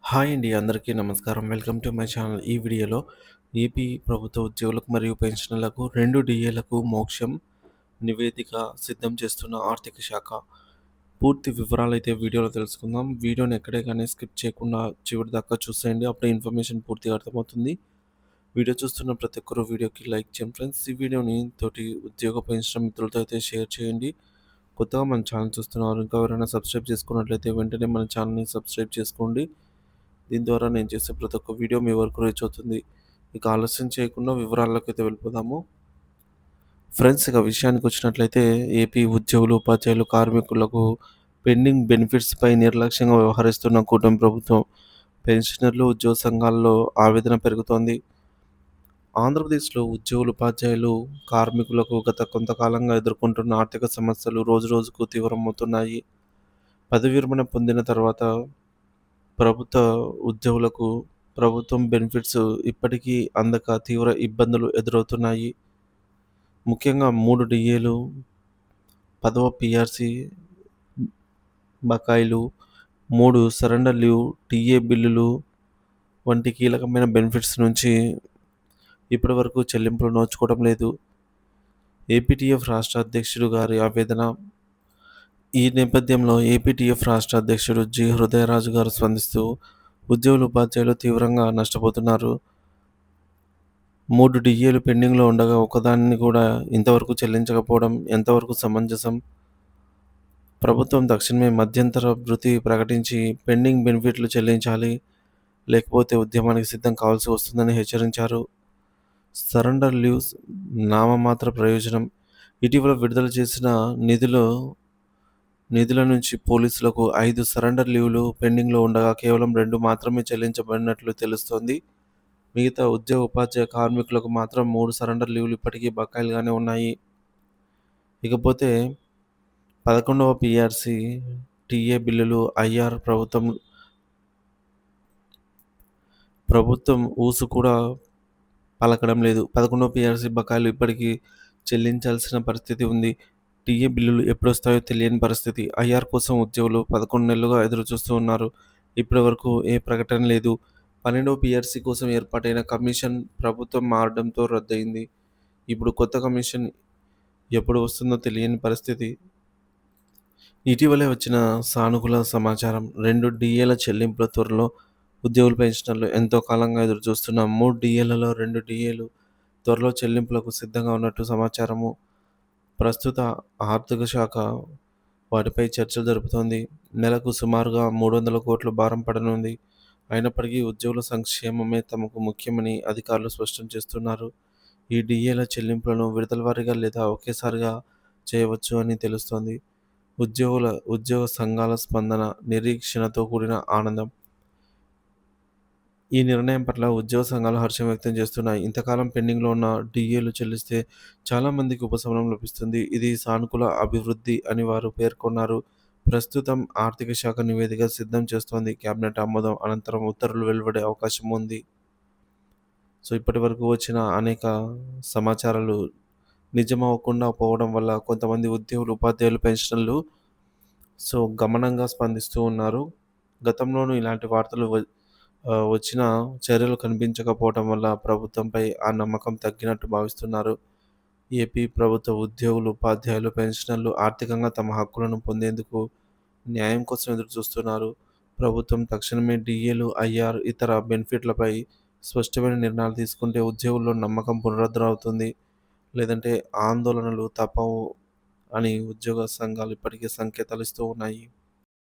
Hi అండి. అందరికీ నమస్కారం. Welcome to my channel. ఈ వీడియోలో ఏపీ ప్రభుత్వ ఉద్యోగులకు మరియు పెన్షనర్లకు 2 డీఏలకు మోక్షం నివేదిక సిద్ధం చేస్తున్న ఆర్థిక శాఖ. పూర్తి వివరాలైతే వీడియోలో తెలుసుకుందాం. వీడియోని ఎక్కడే కానీ స్కిప్ చేయకుండా చివరి దాకా చూసేయండి. అప్పుడే ఇన్ఫర్మేషన్ పూర్తిగా అర్థమవుతుంది. వీడియో చూస్తున్న ప్రతి ఒక్కరు వీడియోకి లైక్ చేయండి ఫ్రెండ్స్. ఈ వీడియోని తోటి ఉద్యోగ పెన్షన్ మిత్రులతో అయితే షేర్ చేయండి. కొత్తగా మన ఛానల్ చూస్తున్నారు. ఇంకా ఎవరైనా సబ్స్క్రైబ్ చేసుకున్నట్లయితే వెంటనే మన ఛానల్‌ని సబ్స్క్రైబ్ చేసుకోండి. దీని ద్వారా నేను చేసే ప్రతి ఒక్క వీడియో మీ వరకు రీచ్ అవుతుంది. ఇక ఆలస్యం చేయకుండా వివరాల్లోకైతే వెళ్ళిపోదాము. ఫ్రెండ్స్, ఇక విషయానికొచ్చినట్లయితే ఏపీ ఉద్యోగులు, ఉపాధ్యాయులు, కార్మికులకు పెండింగ్ బెనిఫిట్స్‌పై నిర్లక్ష్యంగా వ్యవహరిస్తున్న కూటమి ప్రభుత్వం, పెన్షనర్లు, ఉద్యోగ సంఘాల్లో ఆవేదన పెరుగుతోంది. ఆంధ్రప్రదేశ్‌లో ఉద్యోగులు, ఉపాధ్యాయులు, కార్మికులకు గత కొంతకాలంగా ఎదుర్కొంటున్న ఆర్థిక సమస్యలు రోజురోజుకు తీవ్రమవుతున్నాయి. పదవీ విరమణ పొందిన తర్వాత ప్రభుత్వ ఉద్యోగులకు ప్రభుత్వం బెనిఫిట్స్ ఇప్పటికీ అందక తీవ్ర ఇబ్బందులు ఎదురవుతున్నాయి. ముఖ్యంగా 3 డీఏలు, 10వ పీఆర్సీ బకాయిలు, 3 సరెండర్ లీవ్, టీఏ బిల్లులు వంటి కీలకమైన బెనిఫిట్స్ నుంచి ఇప్పటివరకు చెల్లింపులు నోచుకోవడం లేదు. ఏపీటీఎఫ్ రాష్ట్ర అధ్యక్షుడు గారి ఆవేదన. ఈ నేపథ్యంలో ఏపీటీఎఫ్ రాష్ట్ర అధ్యక్షుడు జి. హృదయరాజు గారు స్పందిస్తూ, ఉద్యోగులు, ఉపాధ్యాయులు తీవ్రంగా నష్టపోతున్నారు. 3 డీఏలు పెండింగ్‌లో ఉండగా ఒకదానిని కూడా ఇంతవరకు చెల్లించకపోవడం ఎంతవరకు సమంజసం? ప్రభుత్వం తక్షణమే మధ్యంతర భృతి ప్రకటించి పెండింగ్ బెనిఫిట్లు చెల్లించాలి. లేకపోతే ఉద్యమానికి సిద్ధం కావాల్సి వస్తుందని హెచ్చరించారు. సరెండర్ లీవ్స్ నామమాత్ర ప్రయోజనం. ఇటీవల విడుదల చేసిన నిధుల నుంచి పోలీసులకు 5 సరెండర్ లీవ్‌లు పెండింగ్‌లో ఉండగా కేవలం 2 మాత్రమే చెల్లించబడినట్లు తెలుస్తోంది. మిగతా ఉద్యోగ, ఉపాధ్యాయ కార్మికులకు మాత్రం 3 సరెండర్ లీవ్‌లు ఇప్పటికీ బకాయిలుగానే ఉన్నాయి. ఇకపోతే 11వ పీఆర్సీ, టీఏ బిల్లులు ఐఆర్ ప్రభుత్వం ఊసు కూడా పలకడం లేదు. 11వ పీఆర్సీ బకాయిలు ఇప్పటికీ చెల్లించాల్సిన పరిస్థితి ఉంది. టీఏ బిల్లులు ఎప్పుడొస్తాయో తెలియని పరిస్థితి. ఐఆర్ కోసం ఉద్యోగులు 11 నెలలుగా ఎదురుచూస్తూ ఉన్నారు. ఇప్పటివరకు ఏ ప్రకటన లేదు. 12వ పీఆర్సీ కోసం ఏర్పాటైన కమిషన్ ప్రభుత్వం మారడంతో రద్దయింది. ఇప్పుడు కొత్త కమిషన్ ఎప్పుడు వస్తుందో తెలియని పరిస్థితి. ఇటీవలే వచ్చిన సానుకూల సమాచారం. 2 డీఏల చెల్లింపుల త్వరలో. ఉద్యోగులు, పెన్షనర్లు ఎంతో కాలంగా ఎదురుచూస్తున్న 3 డీఏలలో 2 డీఏలు త్వరలో చెల్లింపులకు సిద్ధంగా ఉన్నట్టు సమాచారము. ప్రస్తుత ఆర్థిక శాఖ వాటిపై చర్చలు జరుపుతోంది. నెలకు సుమారుగా 300 కోట్ల భారం పడనుంది. అయినప్పటికీ ఉద్యోగుల సంక్షేమమే తమకు ముఖ్యమని అధికారులు స్పష్టం చేస్తున్నారు. ఈ డీఏల చెల్లింపులను విడతల వారీగా లేదా ఒకేసారిగా చేయవచ్చు అని తెలుస్తోంది. ఉద్యోగ సంఘాల స్పందన. నిరీక్షణతో కూడిన ఆనందం. ఈ నిర్ణయం పట్ల ఉద్యోగ సంఘాలు హర్షం వ్యక్తం చేస్తున్నాయి. ఇంతకాలం పెండింగ్‌లో ఉన్న డీఏలు చెల్లిస్తే చాలామందికి ఉపశమనం లభిస్తుంది. ఇది సానుకూల అభివృద్ధి అని వారు పేర్కొన్నారు. ప్రస్తుతం ఆర్థిక శాఖ నివేదిక సిద్ధం చేస్తోంది. కేబినెట్ ఆమోదం అనంతరం ఉత్తర్వులు వెలువడే అవకాశం ఉంది. సో, ఇప్పటివరకు వచ్చిన అనేక సమాచారాలు నిజమవ్వకుండా పోవడం వల్ల కొంతమంది ఉద్యోగులు, ఉపాధ్యాయులు, పెన్షనర్లు గమనంగా స్పందిస్తూ ఉన్నారు. గతంలోనూ ఇలాంటి వార్తలు వచ్చినా చర్యలు కనిపించకపోవడం వల్ల ప్రభుత్వంపై ఆ నమ్మకం తగ్గినట్టు భావిస్తున్నారు. ఏపీ ప్రభుత్వ ఉద్యోగులు, ఉపాధ్యాయులు, పెన్షనర్లు ఆర్థికంగా తమ హక్కులను పొందేందుకు న్యాయం కోసం ఎదురుచూస్తున్నారు. ప్రభుత్వం తక్షణమే డీఏలు, ఐఆర్, ఇతర బెనిఫిట్లపై స్పష్టమైన నిర్ణయాలు తీసుకుంటే ఉద్యోగుల్లో నమ్మకం పునరుద్ధరవుతుంది. లేదంటే ఆందోళనలు తప్పవు అని ఉద్యోగ సంఘాలు ఇప్పటికే సంకేతాలు ఇస్తూ ఉన్నాయి.